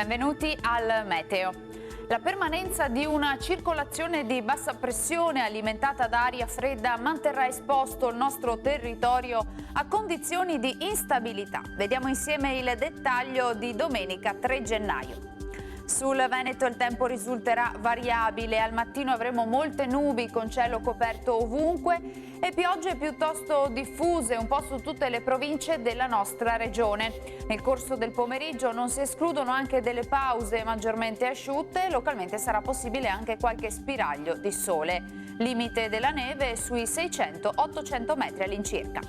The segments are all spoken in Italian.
Benvenuti al Meteo. La permanenza di una circolazione di bassa pressione alimentata da aria fredda manterrà esposto il nostro territorio a condizioni di instabilità. Vediamo insieme il dettaglio di domenica 3 gennaio. Sul Veneto il tempo risulterà variabile, al mattino avremo molte nubi con cielo coperto ovunque e piogge piuttosto diffuse un po' su tutte le province della nostra regione. Nel corso del pomeriggio non si escludono anche delle pause maggiormente asciutte, localmente sarà possibile anche qualche spiraglio di sole. Limite della neve sui 600-800 metri all'incirca.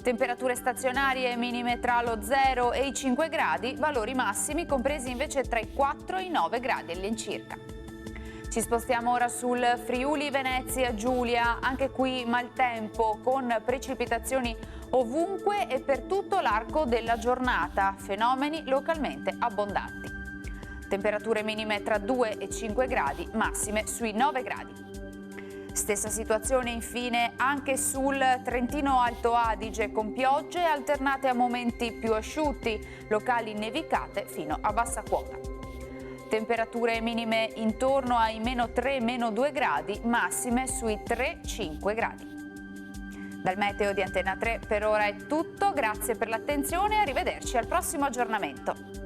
Temperature stazionarie minime tra lo 0 e i 5 gradi, valori massimi compresi invece tra i 4 e i 9 gradi all'incirca. Ci spostiamo ora sul Friuli Venezia Giulia, anche qui maltempo con precipitazioni ovunque e per tutto l'arco della giornata, fenomeni localmente abbondanti. Temperature minime tra 2 e 5 gradi, massime sui 9 gradi. Stessa situazione infine anche sul Trentino Alto Adige con piogge alternate a momenti più asciutti, locali nevicate fino a bassa quota. Temperature minime intorno ai meno 3-2 gradi, massime sui 3-5 gradi. Dal Meteo di Antena 3 per ora è tutto, grazie per l'attenzione e arrivederci al prossimo aggiornamento.